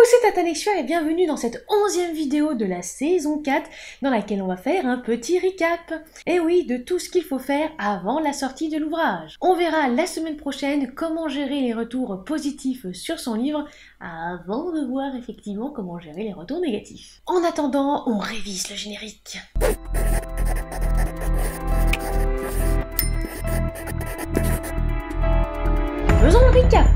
c'est Tatanexua et bienvenue dans cette 11e vidéo de la saison 4 dans laquelle on va faire un petit recap. Et oui, de tout ce qu'il faut faire avant la sortie de l'ouvrage. On verra la semaine prochaine comment gérer les retours positifs sur son livre avant de voir effectivement comment gérer les retours négatifs. En attendant, on révise le générique. Faisons le recap.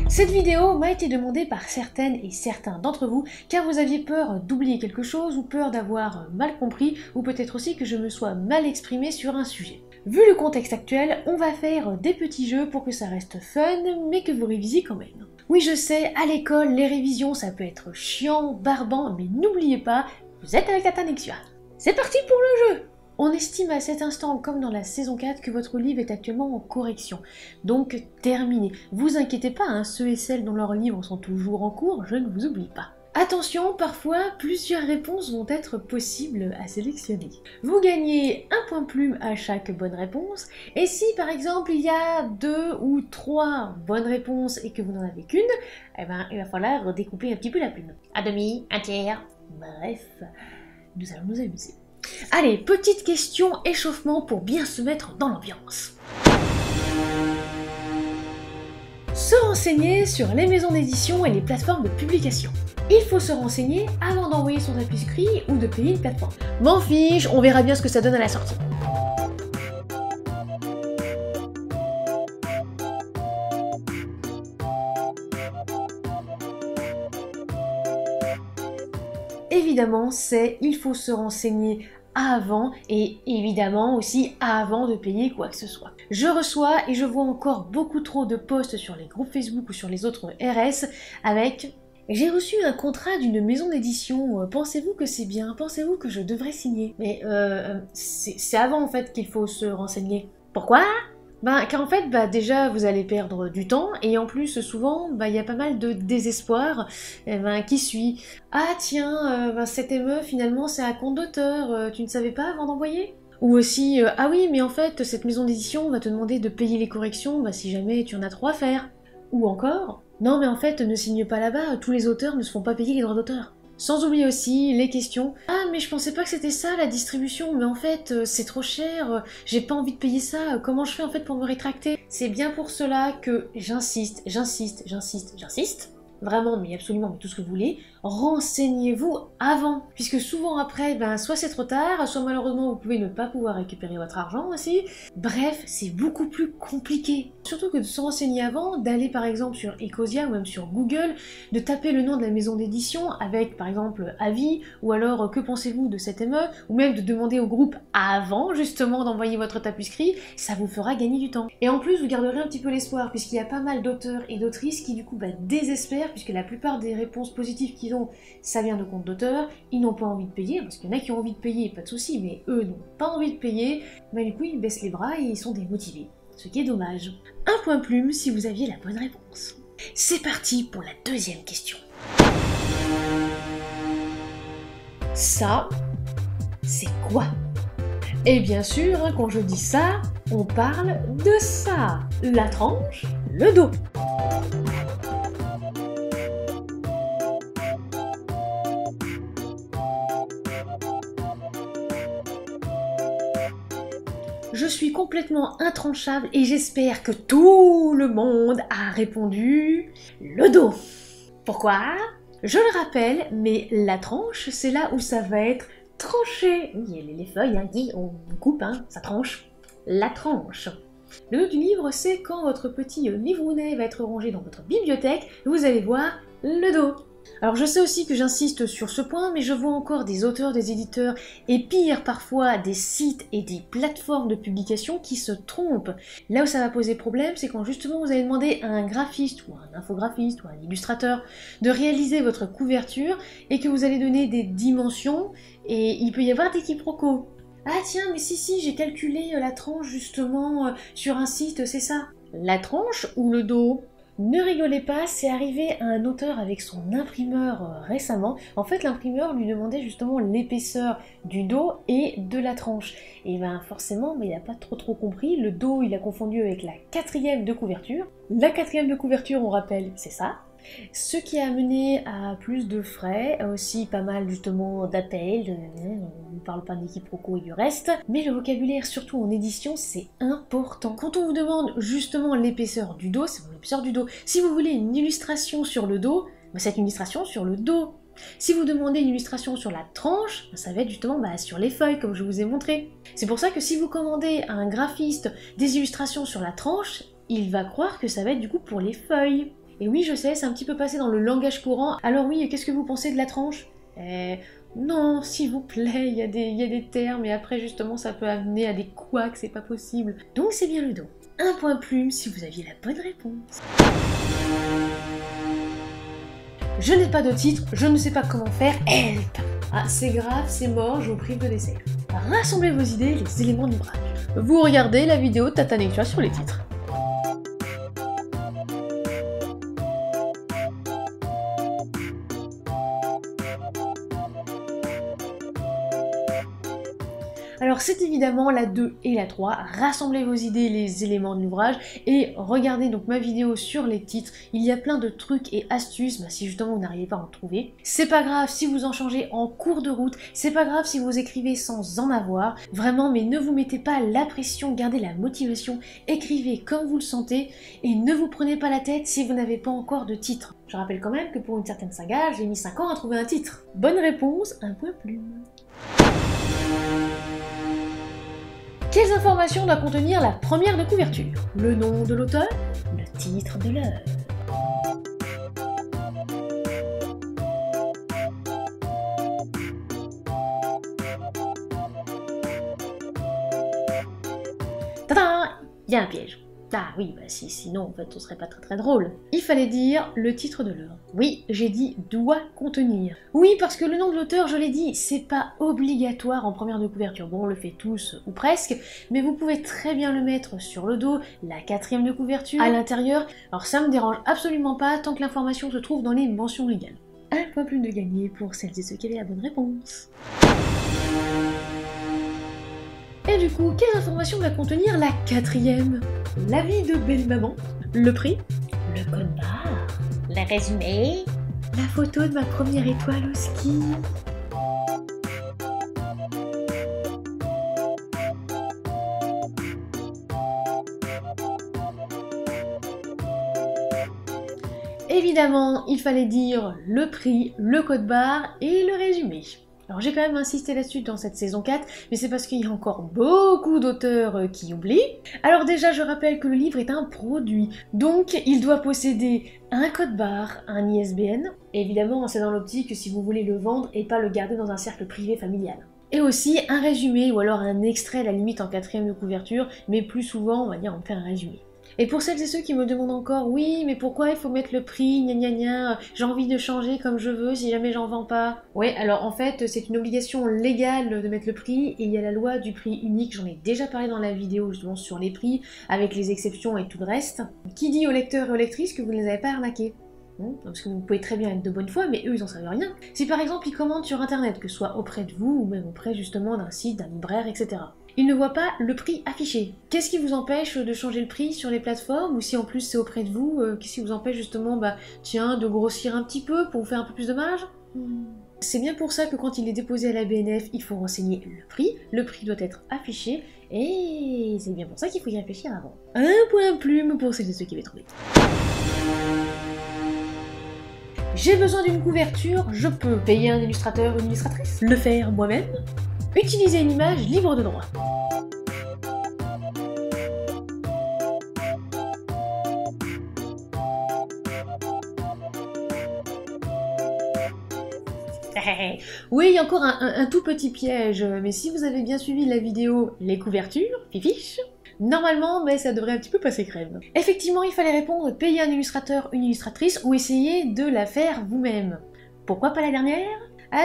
Cette vidéo m'a été demandée par certaines et certains d'entre vous car vous aviez peur d'oublier quelque chose ou peur d'avoir mal compris ou peut-être aussi que je me sois mal exprimée sur un sujet. Vu le contexte actuel, on va faire des petits jeux pour que ça reste fun mais que vous révisiez quand même. Oui, je sais, à l'école, les révisions ça peut être chiant, barbant, mais n'oubliez pas, vous êtes avec Tatanexua. C'est parti pour le jeu! On estime à cet instant, comme dans la saison 4, que votre livre est actuellement en correction, donc terminé. Vous inquiétez pas, hein, ceux et celles dont leurs livres sont toujours en cours, je ne vous oublie pas. Attention, parfois, plusieurs réponses vont être possibles à sélectionner. Vous gagnez un point plume à chaque bonne réponse, et si par exemple il y a 2 ou 3 bonnes réponses et que vous n'en avez qu'une, eh ben, il va falloir découper un petit peu la plume. À demi, un tiers, bref, nous allons nous amuser. Allez, petite question échauffement pour bien se mettre dans l'ambiance. Se renseigner sur les maisons d'édition et les plateformes de publication. Il faut se renseigner avant d'envoyer son manuscrit ou de payer une plateforme. M'en fiche, on verra bien ce que ça donne à la sortie. Évidemment, il faut se renseigner avant et évidemment aussi avant de payer quoi que ce soit. Je reçois et je vois encore beaucoup trop de posts sur les groupes Facebook ou sur les autres RS avec « J'ai reçu un contrat d'une maison d'édition, pensez-vous que c'est bien? Pensez-vous que je devrais signer ?» Mais c'est avant en fait qu'il faut se renseigner. Pourquoi ? Car en fait, déjà, vous allez perdre du temps, et en plus, souvent, il y a pas mal de désespoir qui suit. Ah tiens, cette ME, finalement, c'est un compte d'auteur, tu ne savais pas avant d'envoyer ? Ou aussi, ah oui, mais en fait, cette maison d'édition va te demander de payer les corrections si jamais tu en as trop à faire. Ou encore, non mais en fait, ne signe pas là-bas, tous les auteurs ne se font pas payer les droits d'auteur. Sans oublier aussi les questions. Ah mais je pensais pas que c'était ça la distribution, mais en fait c'est trop cher, j'ai pas envie de payer ça, comment je fais en fait pour me rétracter? C'est bien pour cela que j'insiste, vraiment mais absolument mais tout ce que vous voulez, renseignez-vous avant. Puisque souvent après, soit c'est trop tard, soit malheureusement vous pouvez ne pas pouvoir récupérer votre argent aussi. Bref, c'est beaucoup plus compliqué. Surtout que de se renseigner avant, d'aller par exemple sur Ecosia ou même sur Google, de taper le nom de la maison d'édition avec par exemple avis, ou alors que pensez-vous de cette ME, ou même de demander au groupe avant justement d'envoyer votre tapuscrit, ça vous fera gagner du temps. Et en plus vous garderez un petit peu l'espoir puisqu'il y a pas mal d'auteurs et d'autrices qui du coup désespèrent puisque la plupart des réponses positives qu'ils ont, ça vient de compte d'auteur, ils n'ont pas envie de payer, parce qu'il y en a qui ont envie de payer, pas de souci, mais eux n'ont pas envie de payer, du coup ils baissent les bras et ils sont démotivés. Ce qui est dommage. Un point plume si vous aviez la bonne réponse. C'est parti pour la deuxième question. Ça, c'est quoi? Et bien sûr, quand je dis ça, on parle de ça. La tranche, le dos. Je suis complètement intranchable et j'espère que tout le monde a répondu le dos. Pourquoi? Je le rappelle, mais la tranche, c'est là où ça va être tranché. Oui, les feuilles, on coupe, ça tranche. La tranche. Le dos du livre, c'est quand votre petit livrounet va être rangé dans votre bibliothèque, vous allez voir le dos. Alors je sais aussi que j'insiste sur ce point, mais je vois encore des auteurs, des éditeurs, et pire parfois des sites et des plateformes de publication qui se trompent. Là où ça va poser problème, c'est quand justement vous allez demander à un graphiste, ou un infographiste, ou un illustrateur de réaliser votre couverture, et que vous allez donner des dimensions, et il peut y avoir des quiproquos. Ah tiens, mais si, j'ai calculé la tranche justement sur un site, c'est ça. La tranche ou le dos? Ne rigolez pas, c'est arrivé à un auteur avec son imprimeur récemment. En fait, l'imprimeur lui demandait justement l'épaisseur du dos et de la tranche. Et forcément, il n'a pas trop compris. Le dos, il a confondu avec la 4e de couverture. La 4e de couverture, on rappelle, c'est ça. Ce qui a amené à plus de frais, aussi pas mal justement d'appels, on ne parle pas des quiproquos et du reste, mais le vocabulaire, surtout en édition, c'est important. Quand on vous demande justement l'épaisseur du dos, c'est l'épaisseur du dos. Si vous voulez une illustration sur le dos, c'est une illustration sur le dos. Si vous demandez une illustration sur la tranche, ça va être justement sur les feuilles, comme je vous ai montré. C'est pour ça que si vous commandez à un graphiste des illustrations sur la tranche, il va croire que ça va être du coup pour les feuilles. Et oui, je sais, c'est un petit peu passé dans le langage courant. Alors oui, qu'est-ce que vous pensez de la tranche? Non, s'il vous plaît, il y a des termes, et après justement ça peut amener à des couacs, c'est pas possible. Donc c'est bien le dos. Un point plume si vous aviez la bonne réponse. Je n'ai pas de titre, je ne sais pas comment faire, help! Ah, c'est grave, c'est mort, je vous prive de dessert. Rassemblez vos idées, les éléments d'ouvrage. Vous regardez la vidéo de Tata Nectua sur les titres. Alors c'est évidemment la 2 et la 3, rassemblez vos idées, les éléments de l'ouvrage, et regardez donc ma vidéo sur les titres, il y a plein de trucs et astuces si justement vous n'arrivez pas à en trouver. C'est pas grave si vous en changez en cours de route, c'est pas grave si vous écrivez sans en avoir, vraiment, mais ne vous mettez pas la pression, gardez la motivation, écrivez comme vous le sentez, et ne vous prenez pas la tête si vous n'avez pas encore de titre. Je rappelle quand même que pour une certaine saga, j'ai mis 5 ans à trouver un titre. Bonne réponse, un point plume. Quelles informations doit contenir la première de couverture? Le nom de l'auteur, le titre de l'œuvre. Tada! Il y a un piège. Ah oui, sinon en fait ce serait pas très drôle. Il fallait dire le titre de l'œuvre. Oui, j'ai dit doit contenir. Oui, parce que le nom de l'auteur, je l'ai dit, c'est pas obligatoire en première de couverture. Bon, on le fait tous ou presque, mais vous pouvez très bien le mettre sur le dos, la 4e de couverture, à l'intérieur. Alors ça me dérange absolument pas tant que l'information se trouve dans les mentions légales. Un point plus de gagné pour celles et ceux qui avaient la bonne réponse. Et du coup, quelles informations va contenir la 4e? L'avis de belle maman, le prix, le code barre, le résumé, la photo de ma première étoile au ski. Évidemment, il fallait dire le prix, le code barre et le résumé. Alors j'ai quand même insisté là-dessus dans cette saison 4, mais c'est parce qu'il y a encore beaucoup d'auteurs qui oublient. Alors déjà, je rappelle que le livre est un produit, donc il doit posséder un code barre, un ISBN. Et évidemment, c'est dans l'optique que si vous voulez le vendre et pas le garder dans un cercle privé familial. Et aussi un résumé, ou alors un extrait à la limite en 4e de couverture, mais plus souvent, on va dire, on fait un résumé. Et pour celles et ceux qui me demandent encore, oui, mais pourquoi il faut mettre le prix, gna gna gna, j'ai envie de changer comme je veux si jamais j'en vends pas. Ouais, alors en fait, c'est une obligation légale de mettre le prix, et il y a la loi du prix unique, j'en ai déjà parlé dans la vidéo justement sur les prix, avec les exceptions et tout le reste, qui dit aux lecteurs et aux lectrices que vous ne les avez pas arnaqués. Parce que vous pouvez très bien être de bonne foi, mais eux ils en savent rien. Si par exemple ils commandent sur internet, que ce soit auprès de vous, ou même auprès justement d'un site, d'un libraire, etc. Ils ne voient pas le prix affiché. Qu'est-ce qui vous empêche de changer le prix sur les plateformes, ou si en plus c'est auprès de vous, qu'est-ce qui vous empêche justement, tiens, de grossir un petit peu pour vous faire un peu plus de marge? C'est bien pour ça que quand il est déposé à la BNF, il faut renseigner le prix doit être affiché, et c'est bien pour ça qu'il faut y réfléchir avant. Un point plume pour celles et ceux qui avaient trouvé. J'ai besoin d'une couverture, je peux payer un illustrateur ou une illustratrice, le faire moi-même, utiliser une image libre de droit. Oui, il y a encore un tout petit piège, mais si vous avez bien suivi la vidéo les couvertures, fifiche, normalement, ça devrait un petit peu passer crème. Effectivement, il fallait répondre payer un illustrateur, une illustratrice, ou essayer de la faire vous-même. Pourquoi pas la dernière?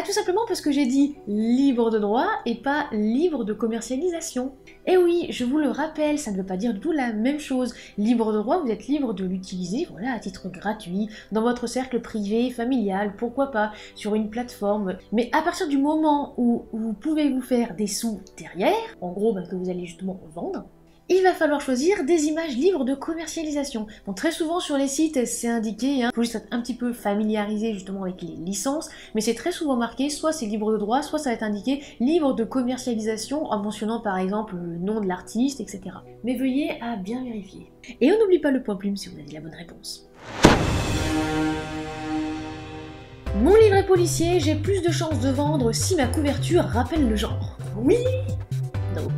Tout simplement parce que j'ai dit libre de droit et pas libre de commercialisation. Et oui, je vous le rappelle, ça ne veut pas dire du tout la même chose. Libre de droit, vous êtes libre de l'utiliser, voilà, à titre gratuit, dans votre cercle privé, familial, pourquoi pas, sur une plateforme. Mais à partir du moment où vous pouvez vous faire des sous derrière, en gros, que vous allez justement vendre, il va falloir choisir des images libres de commercialisation. Bon, très souvent sur les sites, c'est indiqué, faut juste être un petit peu familiarisé justement avec les licences, mais c'est très souvent marqué, soit c'est libre de droit, soit ça va être indiqué libre de commercialisation en mentionnant par exemple le nom de l'artiste, etc. Mais veuillez à bien vérifier. Et on n'oublie pas le point plume si vous avez la bonne réponse. Mon livret policier, j'ai plus de chances de vendre si ma couverture rappelle le genre. Oui? Nope.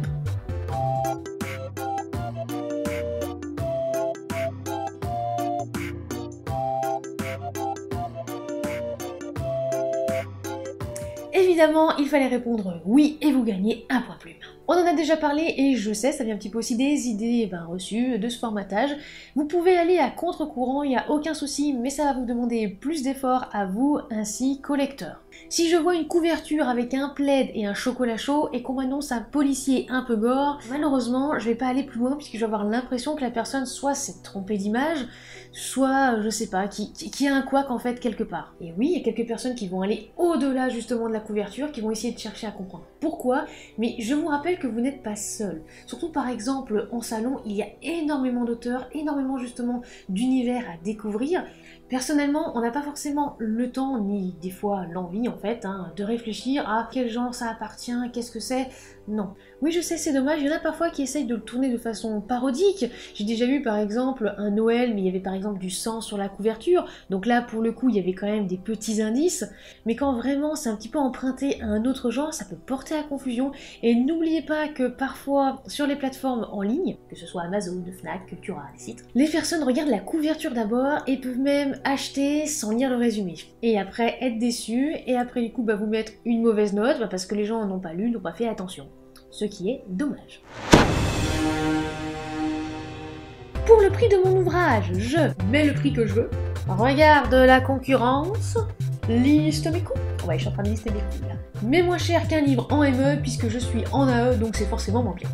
Évidemment, il fallait répondre oui et vous gagnez un point plume. On en a déjà parlé et je sais, ça vient un petit peu aussi des idées reçues de ce formatage. Vous pouvez aller à contre-courant, il n'y a aucun souci, mais ça va vous demander plus d'efforts à vous ainsi qu'au lecteur. Si je vois une couverture avec un plaid et un chocolat chaud et qu'on m'annonce un policier un peu gore, malheureusement je vais pas aller plus loin puisque je vais avoir l'impression que la personne soit s'est trompée d'image, soit, je sais pas, qui a un couac en fait quelque part. Et oui, il y a quelques personnes qui vont aller au-delà justement de la couverture, qui vont essayer de chercher à comprendre pourquoi, mais je vous rappelle que vous n'êtes pas seul. Surtout par exemple en salon, il y a énormément d'auteurs, énormément justement d'univers à découvrir. Personnellement, on n'a pas forcément le temps, ni des fois l'envie en fait, de réfléchir à quel genre ça appartient, qu'est-ce que c'est. Non. Oui, je sais, c'est dommage, il y en a parfois qui essayent de le tourner de façon parodique. J'ai déjà vu par exemple un Noël, mais il y avait par exemple du sang sur la couverture, donc là pour le coup il y avait quand même des petits indices, mais quand vraiment c'est un petit peu emprunté à un autre genre, ça peut porter à confusion, et n'oubliez pas que parfois sur les plateformes en ligne, que ce soit Amazon, Fnac, Cultura, les sites, les personnes regardent la couverture d'abord et peuvent même acheter sans lire le résumé, et après être déçus, et après du coup vous mettre une mauvaise note, parce que les gens n'ont pas lu, n'ont pas fait attention. Ce qui est dommage. Pour le prix de mon ouvrage, je mets le prix que je veux, regarde la concurrence, liste mes coûts. Ouais, je suis en train de lister mes coûts là. Mais moins cher qu'un livre en ME puisque je suis en AE, donc c'est forcément moins bien.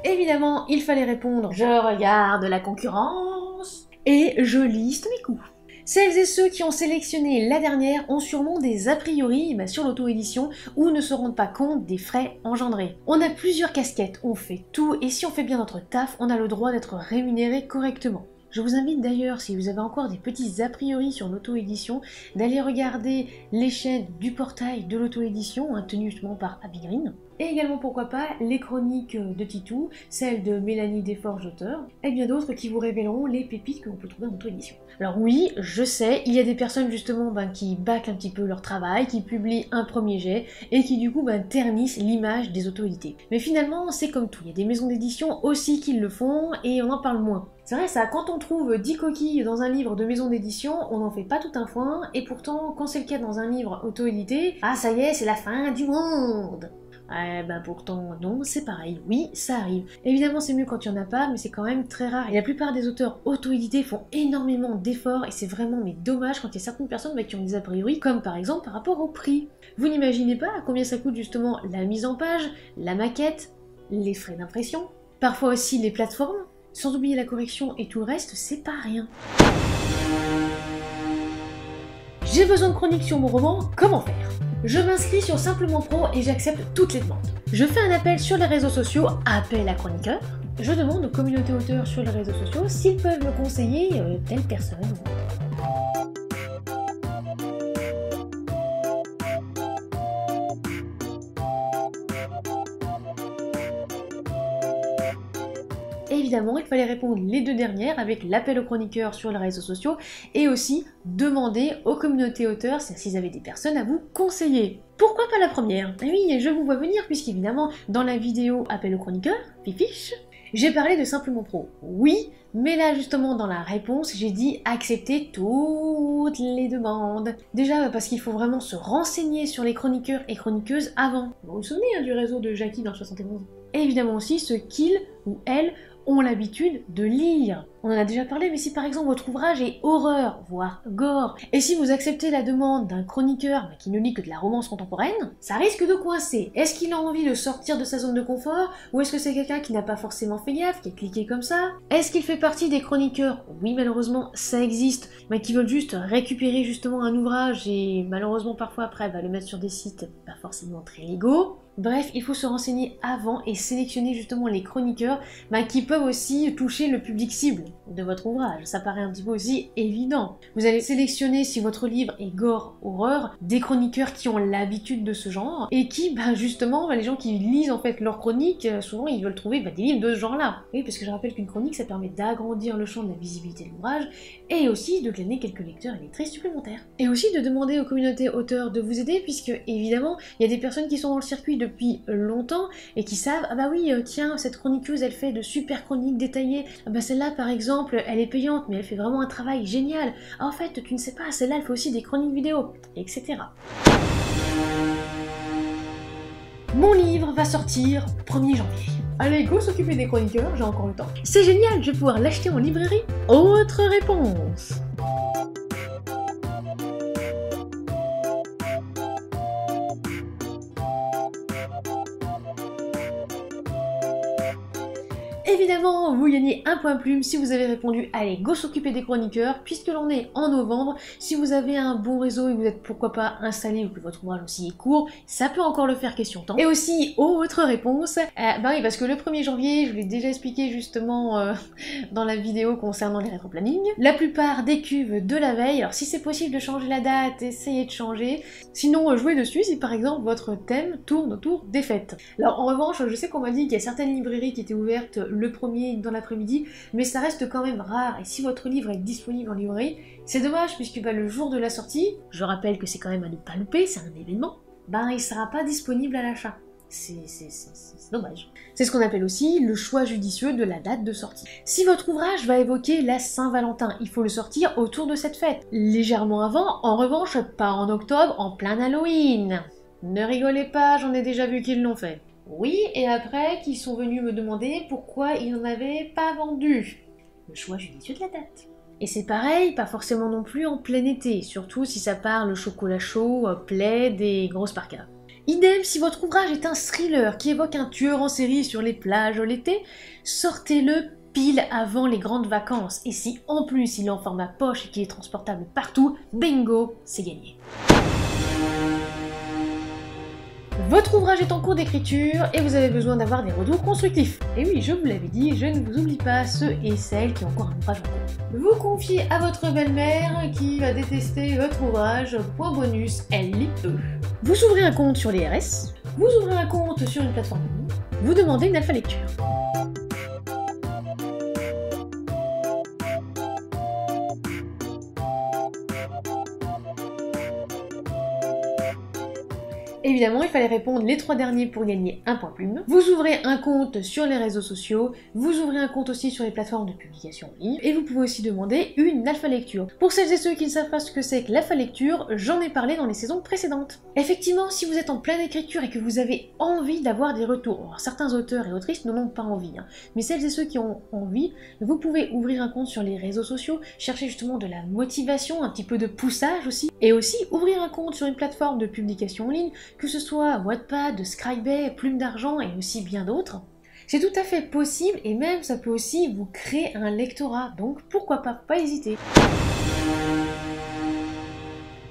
Évidemment, il fallait répondre « Je regarde la concurrence » et « Je liste mes coûts ». Celles et ceux qui ont sélectionné la dernière ont sûrement des a priori sur l'auto-édition ou ne se rendent pas compte des frais engendrés. On a plusieurs casquettes, on fait tout et si on fait bien notre taf, on a le droit d'être rémunéré correctement. Je vous invite d'ailleurs, si vous avez encore des petits a priori sur l'auto-édition, d'aller regarder les chaînes du portail de l'auto-édition, tenues justement par Abby Green. Et également, pourquoi pas, les chroniques de Titou, celles de Mélanie Desforges, auteur, et bien d'autres qui vous révéleront les pépites que l'on peut trouver en auto-édition. Alors oui, je sais, il y a des personnes justement qui bâclent un petit peu leur travail, qui publient un premier jet, et qui du coup ternissent l'image des auto-édités. Mais finalement, c'est comme tout, il y a des maisons d'édition aussi qui le font, et on en parle moins. C'est vrai ça, quand on trouve 10 coquilles dans un livre de maison d'édition, on n'en fait pas tout un foin, et pourtant, quand c'est le cas dans un livre auto-édité, ah ça y est, c'est la fin du monde. Pourtant non, c'est pareil, oui, ça arrive. Évidemment c'est mieux quand il n'y en a pas, mais c'est quand même très rare. Et la plupart des auteurs auto-édités font énormément d'efforts, et c'est vraiment dommage quand il y a certaines personnes qui ont des a priori, comme par exemple par rapport au prix. Vous n'imaginez pas à combien ça coûte justement la mise en page, la maquette, les frais d'impression, parfois aussi les plateformes, sans oublier la correction et tout le reste, c'est pas rien. J'ai besoin de chroniques sur mon roman, comment faire? Je m'inscris sur Simplement Pro et j'accepte toutes les demandes. Je fais un appel sur les réseaux sociaux, appel à chroniqueur. Je demande aux communautés auteurs sur les réseaux sociaux s'ils peuvent me conseiller telle personne ou autre. Évidemment, il fallait répondre les deux dernières avec l'appel aux chroniqueurs sur les réseaux sociaux et aussi demander aux communautés auteurs s'ils avaient des personnes à vous conseiller. Pourquoi pas la première? Eh oui, je vous vois venir puisqu'évidemment, dans la vidéo appel aux chroniqueurs, fifiche, j'ai parlé de Simplement Pro. Oui, mais là justement dans la réponse, j'ai dit accepter toutes les demandes. Déjà parce qu'il faut vraiment se renseigner sur les chroniqueurs et chroniqueuses avant. Vous vous souvenez du réseau de Jackie dans le 71? Et évidemment aussi ceux qu'ils ou elles ont l'habitude de lire. On en a déjà parlé, mais si par exemple votre ouvrage est horreur, voire gore, et si vous acceptez la demande d'un chroniqueur qui ne lit que de la romance contemporaine, ça risque de coincer. Est-ce qu'il a envie de sortir de sa zone de confort, ou est-ce que c'est quelqu'un qui n'a pas forcément fait gaffe, qui a cliqué comme ça? Est-ce qu'il fait partie des chroniqueurs? Oui, malheureusement, ça existe, mais qui veulent juste récupérer justement un ouvrage et malheureusement parfois après le mettre sur des sites pas forcément très légaux. Bref, il faut se renseigner avant et sélectionner justement les chroniqueurs qui peuvent aussi toucher le public cible de votre ouvrage. Ça paraît un petit peu aussi évident. Vous allez sélectionner, si votre livre est gore, horreur, des chroniqueurs qui ont l'habitude de ce genre et qui, justement, les gens qui lisent en fait leurs chroniques, souvent ils veulent trouver des livres de ce genre-là. Oui, parce que je rappelle qu'une chronique, ça permet d'agrandir le champ de la visibilité de l'ouvrage et aussi de glaner quelques lecteurs et lectrices supplémentaires. Et aussi de demander aux communautés auteurs de vous aider, puisque évidemment, il y a des personnes qui sont dans le circuit depuis longtemps et qui savent, ah bah oui, tiens, cette chroniqueuse, elle fait de super chroniques détaillées, ah bah celle-là par exemple, elle est payante, mais elle fait vraiment un travail génial, ah en fait, tu ne sais pas, celle-là, elle fait aussi des chroniques vidéo, etc. Mon livre va sortir 1er janvier. Allez, go s'occuper des chroniqueurs, j'ai encore le temps. C'est génial, je vais pouvoir l'acheter en librairie. Autre réponse. Évidemment, vous gagnez un point plume si vous avez répondu « Allez, go s'occuper des chroniqueurs » puisque l'on est en novembre. Si vous avez un bon réseau et que vous êtes pourquoi pas installé ou que votre ouvrage aussi est court, ça peut encore le faire question temps. Et aussi, autre réponse, oui, parce que le 1er janvier, je vous l'ai déjà expliqué justement dans la vidéo concernant les rétroplanning, la plupart des cuves de la veille, alors si c'est possible de changer la date, essayez de changer. Sinon, jouez dessus si par exemple votre thème tourne autour des fêtes. Alors en revanche, je sais qu'on m'a dit qu'il y a certaines librairies qui étaient ouvertes le 1er dans l'après-midi, mais ça reste quand même rare, et si votre livre est disponible en librairie, c'est dommage puisque le jour de la sortie, je rappelle que c'est quand même à ne pas louper, c'est un événement, il sera pas disponible à l'achat. C'est dommage. C'est ce qu'on appelle aussi le choix judicieux de la date de sortie. Si votre ouvrage va évoquer la Saint-Valentin, il faut le sortir autour de cette fête. Légèrement avant, en revanche, pas en octobre, en plein Halloween. Ne rigolez pas, j'en ai déjà vu qu'ils l'ont fait. Oui, et après, qu'ils sont venus me demander pourquoi ils n'en avaient pas vendu. Le choix judicieux de la date. Et c'est pareil, pas forcément non plus en plein été, surtout si ça parle chocolat chaud, plaid et grosses parkas. Idem, si votre ouvrage est un thriller qui évoque un tueur en série sur les plages l'été, sortez-le pile avant les grandes vacances. Et si en plus il est en format poche et qu'il est transportable partout, bingo, c'est gagné. Votre ouvrage est en cours d'écriture et vous avez besoin d'avoir des retours constructifs. Et oui, je vous l'avais dit, je ne vous oublie pas ceux et celles qui ont encore un ouvrage en cours. Vous confiez à votre belle-mère qui va détester votre ouvrage, point bonus, elle lit peu. Vous ouvrez un compte sur les RS, vous ouvrez un compte sur une plateforme, vous demandez une alpha lecture. Évidemment, il fallait répondre les 3 derniers pour gagner un point plume. Vous ouvrez un compte sur les réseaux sociaux, vous ouvrez un compte aussi sur les plateformes de publication en ligne, et vous pouvez aussi demander une alpha lecture. Pour celles et ceux qui ne savent pas ce que c'est que l'alpha lecture, j'en ai parlé dans les saisons précédentes. Effectivement, si vous êtes en pleine écriture et que vous avez envie d'avoir des retours, alors certains auteurs et autrices n'en ont pas envie, mais celles et ceux qui ont envie, vous pouvez ouvrir un compte sur les réseaux sociaux, chercher justement de la motivation, un petit peu de poussage aussi, et aussi ouvrir un compte sur une plateforme de publication en ligne, que ce soit Wattpad, Scribd, Plume d'Argent et aussi bien d'autres. C'est tout à fait possible et même ça peut aussi vous créer un lectorat, donc pourquoi pas hésiter.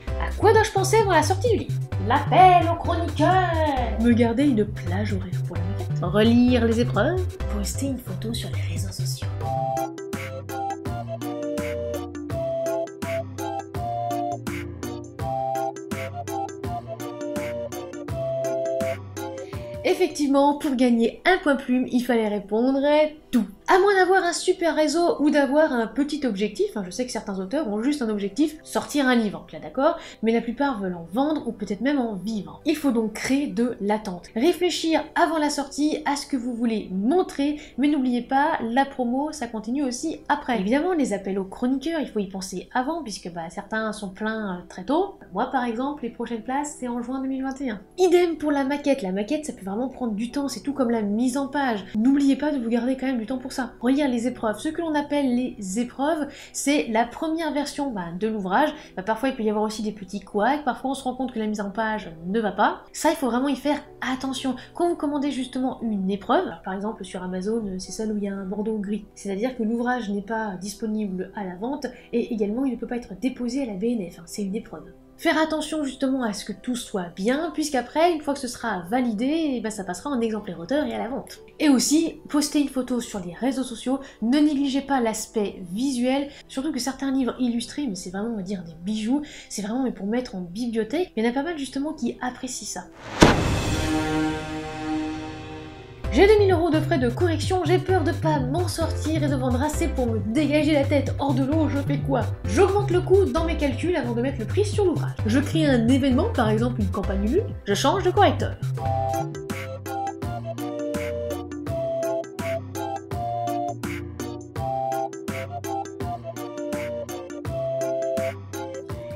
À quoi dois-je penser avant la sortie du livre? L'appel aux chroniqueurs! Me garder une plage horaire pour la maquette, relire les épreuves, poster une photo sur les réseaux sociaux. Effectivement, pour gagner un point plume, il fallait répondre tout. À moins d'avoir un super réseau ou d'avoir un petit objectif, je sais que certains auteurs ont juste un objectif, sortir un livre, là d'accord, mais la plupart veulent en vendre ou peut-être même en vivre. Il faut donc créer de l'attente. Réfléchir avant la sortie à ce que vous voulez montrer, mais n'oubliez pas, la promo, ça continue aussi après. Évidemment, les appels aux chroniqueurs, il faut y penser avant, puisque certains sont pleins très tôt. Moi par exemple, les prochaines places, c'est en juin 2021. Idem pour la maquette ça peut vraiment prendre du temps, c'est tout comme la mise en page. N'oubliez pas de vous garder quand même du temps pour ça. Relire les épreuves. Ce que l'on appelle les épreuves, c'est la première version de l'ouvrage. Parfois il peut y avoir aussi des petits couacs, parfois on se rend compte que la mise en page ne va pas. Ça, il faut vraiment y faire attention. Quand vous commandez justement une épreuve, par exemple sur Amazon, c'est celle où il y a un bandeau gris, c'est-à-dire que l'ouvrage n'est pas disponible à la vente et également il ne peut pas être déposé à la BNF, c'est une épreuve. Faire attention justement à ce que tout soit bien, puisqu'après, une fois que ce sera validé, ça passera en exemplaire auteur et à la vente. Et aussi, poster une photo sur les réseaux sociaux, ne négligez pas l'aspect visuel, surtout que certains livres illustrés, mais c'est vraiment, on va dire, des bijoux, c'est vraiment pour mettre en bibliothèque, il y en a pas mal justement qui apprécient ça. J'ai 2000 € de frais de correction, j'ai peur de pas m'en sortir et de vendre assez pour me dégager la tête hors de l'eau, je fais quoi? J'augmente le coût dans mes calculs avant de mettre le prix sur l'ouvrage. Je crée un événement, par exemple une campagne Ulule, je change de correcteur.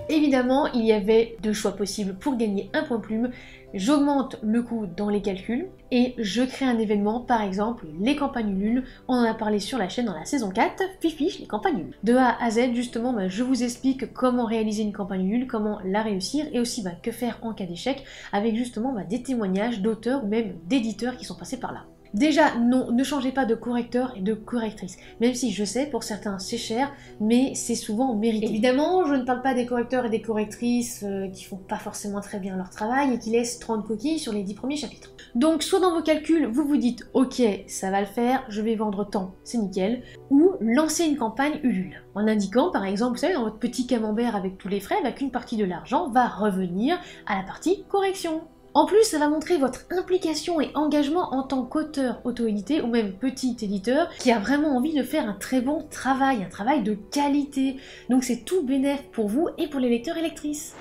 Évidemment, il y avait deux choix possibles pour gagner un point plume. J'augmente le coût dans les calculs et je crée un événement, par exemple les campagnes Ulule. On en a parlé sur la chaîne dans la saison 4, Fifiche les campagnes Ulule. De A à Z, justement, je vous explique comment réaliser une campagne Ulule, comment la réussir et aussi que faire en cas d'échec avec justement des témoignages d'auteurs ou même d'éditeurs qui sont passés par là. Déjà, non, ne changez pas de correcteur et de correctrice, même si je sais, pour certains c'est cher, mais c'est souvent mérité. Évidemment, je ne parle pas des correcteurs et des correctrices qui font pas forcément très bien leur travail et qui laissent 30 coquilles sur les 10 premiers chapitres. Donc, soit dans vos calculs, vous vous dites « Ok, ça va le faire, je vais vendre tant, c'est nickel », ou lancez une campagne Ulule, en indiquant, par exemple, vous savez, dans votre petit camembert avec tous les frais, qu'une partie de l'argent va revenir à la partie correction. En plus, ça va montrer votre implication et engagement en tant qu'auteur auto-édité ou même petit éditeur qui a vraiment envie de faire un très bon travail, un travail de qualité. Donc c'est tout bénéf pour vous et pour les lecteurs et lectrices.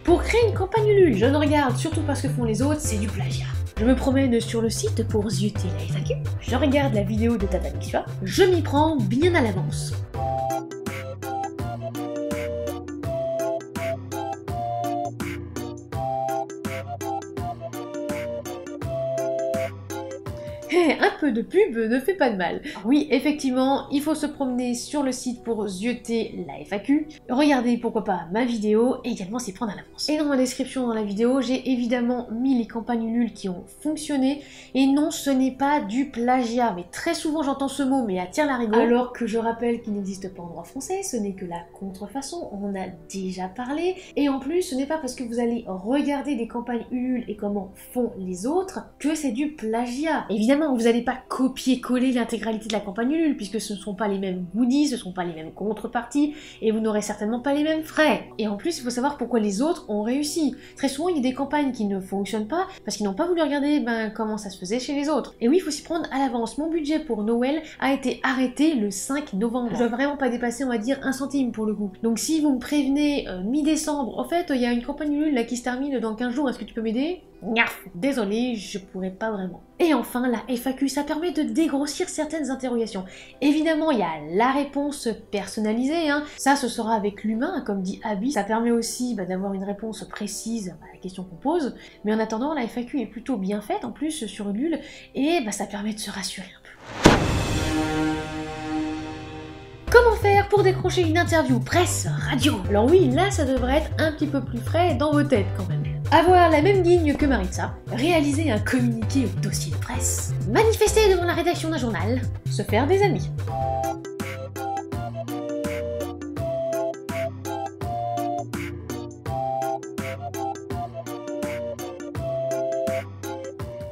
Pour créer une campagne Ulule, je ne regarde surtout pas ce que font les autres, c'est du plagiat. Je me promène sur le site pour zioter la FAQ, je regarde la vidéo de Tata Mixua, je m'y prends bien à l'avance. Un peu de pub ne fait pas de mal. Oui, effectivement, il faut se promener sur le site pour zioter la FAQ, regarder pourquoi pas ma vidéo et également s'y prendre à l'avance. Et dans la description dans la vidéo, j'ai évidemment mis les campagnes Ulule qui ont fonctionné et non, ce n'est pas du plagiat, mais très souvent j'entends ce mot mais attire la rigole, alors que je rappelle qu'il n'existe pas en droit français, ce n'est que la contrefaçon, on en a déjà parlé, et en plus ce n'est pas parce que vous allez regarder des campagnes Ulule et comment font les autres que c'est du plagiat. Évidemment, vous n'allez pas copier-coller l'intégralité de la campagne Ulule, puisque ce ne sont pas les mêmes goodies, ce ne sont pas les mêmes contreparties, et vous n'aurez certainement pas les mêmes frais. Et en plus, il faut savoir pourquoi les autres ont réussi. Très souvent, il y a des campagnes qui ne fonctionnent pas, parce qu'ils n'ont pas voulu regarder comment ça se faisait chez les autres. Et oui, il faut s'y prendre à l'avance. Mon budget pour Noël a été arrêté le 5 novembre. Je dois vraiment pas dépasser, on va dire, 1 centime pour le coup. Donc si vous me prévenez mi-décembre, en fait, il y a une campagne Ulule là qui se termine dans 15 jours, est-ce que tu peux m'aider? Désolée, je pourrais pas vraiment. Et enfin, la FAQ, ça permet de dégrossir certaines interrogations. Évidemment, il y a la réponse personnalisée, ça ce sera avec l'humain, comme dit Abby. Ça permet aussi d'avoir une réponse précise à la question qu'on pose. Mais en attendant, la FAQ est plutôt bien faite, en plus sur Ulule, et ça permet de se rassurer un peu. Comment faire pour décrocher une interview presse, radio? Alors oui, là ça devrait être un petit peu plus frais dans vos têtes quand même. Avoir la même ligne que Maritza, réaliser un communiqué au dossier de presse, manifester devant la rédaction d'un journal, se faire des amis.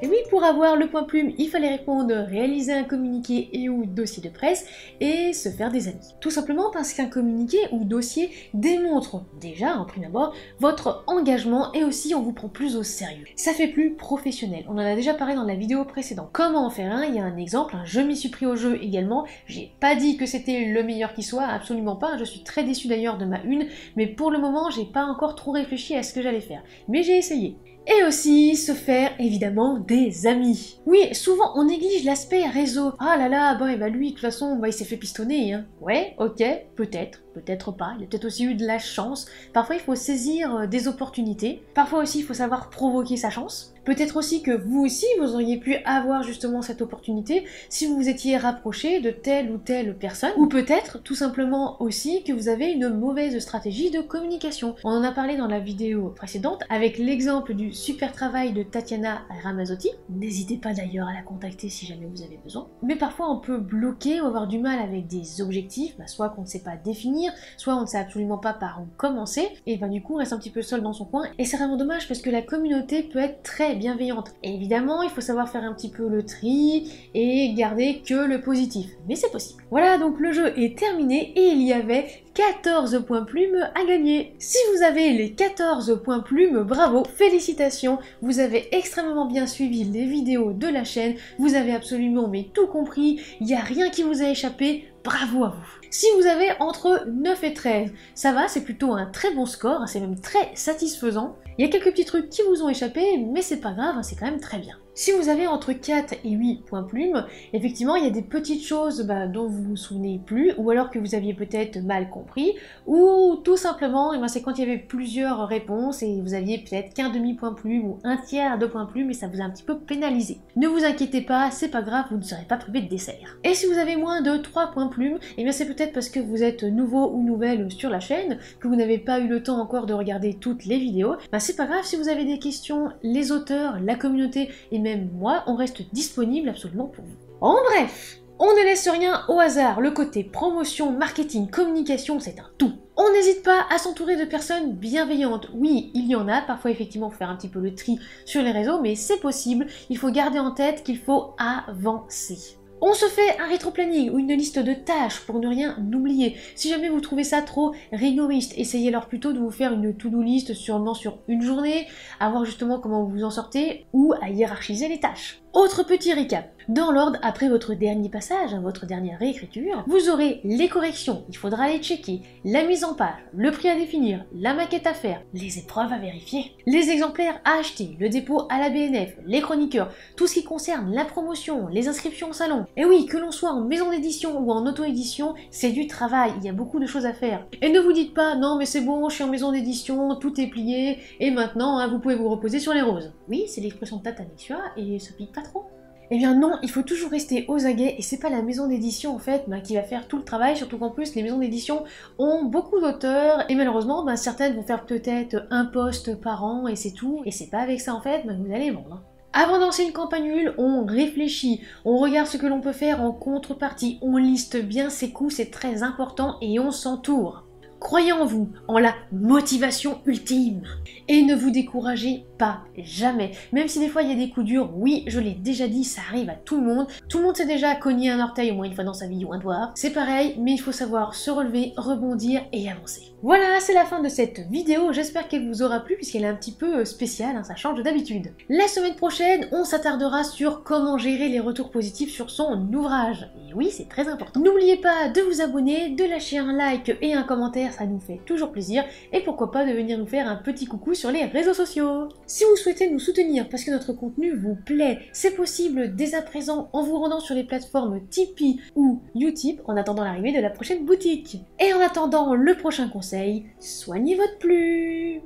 Et oui, pour avoir le point plume, il fallait répondre, réaliser un communiqué et ou dossier de presse et se faire des amis. Tout simplement parce qu'un communiqué ou dossier démontre déjà, en prime abord, votre engagement et aussi on vous prend plus au sérieux. Ça fait plus professionnel. On en a déjà parlé dans la vidéo précédente. Comment en faire un? Il y a un exemple, je m'y suis pris au jeu également. J'ai pas dit que c'était le meilleur qui soit, absolument pas. Je suis très déçue d'ailleurs de ma une, mais pour le moment, j'ai pas encore trop réfléchi à ce que j'allais faire. Mais j'ai essayé. Et aussi se faire évidemment des amis. Oui, souvent on néglige l'aspect réseau. Ah là là, lui de toute façon il s'est fait pistonner. Ouais, ok, peut-être. peut-être pas, il a peut-être aussi eu de la chance. Parfois il faut saisir des opportunités, parfois aussi il faut savoir provoquer sa chance. Peut-être aussi que vous aussi, vous auriez pu avoir justement cette opportunité si vous vous étiez rapproché de telle ou telle personne. Ou peut-être tout simplement aussi que vous avez une mauvaise stratégie de communication. On en a parlé dans la vidéo précédente avec l'exemple du super travail de Tatiana Ramazotti. N'hésitez pas d'ailleurs à la contacter si jamais vous avez besoin. Mais parfois on peut bloquer ou avoir du mal avec des objectifs, soit qu'on ne sait pas définir, soit on ne sait absolument pas par où commencer, et du coup on reste un petit peu seul dans son coin. Et c'est vraiment dommage parce que la communauté peut être très bienveillante. Et évidemment, il faut savoir faire un petit peu le tri et garder que le positif. Mais c'est possible. Voilà, donc le jeu est terminé et il y avait 14 points plumes à gagner. Si vous avez les 14 points plumes, bravo, félicitations, vous avez extrêmement bien suivi les vidéos de la chaîne, vous avez absolument tout compris, il n'y a rien qui vous a échappé, bravo à vous. Si vous avez entre 9 et 13, ça va, c'est plutôt un très bon score, c'est même très satisfaisant. Il y a quelques petits trucs qui vous ont échappé, mais c'est pas grave, c'est quand même très bien. Si vous avez entre 4 et 8 points plumes, effectivement, il y a des petites choses dont vous vous souvenez plus, ou alors que vous aviez peut-être mal compris, ou tout simplement, c'est quand il y avait plusieurs réponses et vous aviez peut-être qu'un demi-point plume ou un tiers de point plume et ça vous a un petit peu pénalisé. Ne vous inquiétez pas, c'est pas grave, vous ne serez pas privé de dessert. Et si vous avez moins de 3 points plumes, c'est peut-être parce que vous êtes nouveau ou nouvelle sur la chaîne, que vous n'avez pas eu le temps encore de regarder toutes les vidéos, c'est pas grave, si vous avez des questions, les auteurs, la communauté et même moi, on reste disponible absolument pour vous. En bref, on ne laisse rien au hasard, le côté promotion, marketing, communication, c'est un tout. On n'hésite pas à s'entourer de personnes bienveillantes. Oui, il y en a, parfois effectivement il faut faire un petit peu le tri sur les réseaux, mais c'est possible, il faut garder en tête qu'il faut avancer. On se fait un rétro-planning ou une liste de tâches pour ne rien oublier. Si jamais vous trouvez ça trop rigoriste, essayez alors plutôt de vous faire une to-do list sûrement sur une journée, à voir justement comment vous en sortez ou à hiérarchiser les tâches. Autre petit récap. Dans l'ordre, après votre dernier passage, votre dernière réécriture, vous aurez les corrections, il faudra les checker, la mise en page, le prix à définir, la maquette à faire, les épreuves à vérifier, les exemplaires à acheter, le dépôt à la BNF, les chroniqueurs, tout ce qui concerne la promotion, les inscriptions au salon. Et oui, que l'on soit en maison d'édition ou en auto-édition, c'est du travail, il y a beaucoup de choses à faire. Et ne vous dites pas, non mais c'est bon, je suis en maison d'édition, tout est plié, et maintenant vous pouvez vous reposer sur les roses. Oui, c'est l'expression de Tata Nexua, et ça pique pas trop. Eh bien non, il faut toujours rester aux aguets et c'est pas la maison d'édition en fait qui va faire tout le travail, surtout qu'en plus les maisons d'édition ont beaucoup d'auteurs et malheureusement certaines vont faire peut-être un post par an et c'est tout, et c'est pas avec ça en fait que vous allez vendre. Avant de lancer une campagne nulle, on réfléchit, on regarde ce que l'on peut faire en contrepartie, on liste bien ses coûts, c'est très important et on s'entoure. Croyez en vous, en la motivation ultime. Et ne vous découragez pas, jamais. Même si des fois il y a des coups durs, oui, je l'ai déjà dit, ça arrive à tout le monde. Tout le monde s'est déjà cogné un orteil au moins une fois dans sa vie ou un doigt. C'est pareil, mais il faut savoir se relever, rebondir et avancer. Voilà, c'est la fin de cette vidéo. J'espère qu'elle vous aura plu puisqu'elle est un petit peu spéciale, ça change d'habitude. La semaine prochaine, on s'attardera sur comment gérer les retours positifs sur son ouvrage. Et oui, c'est très important. N'oubliez pas de vous abonner, de lâcher un like et un commentaire, ça nous fait toujours plaisir. Et pourquoi pas de venir nous faire un petit coucou sur les réseaux sociaux. Si vous souhaitez nous soutenir parce que notre contenu vous plaît, c'est possible dès à présent en vous rendant sur les plateformes Tipeee ou Utip en attendant l'arrivée de la prochaine boutique. Et en attendant le prochain conseil, soignez votre plume.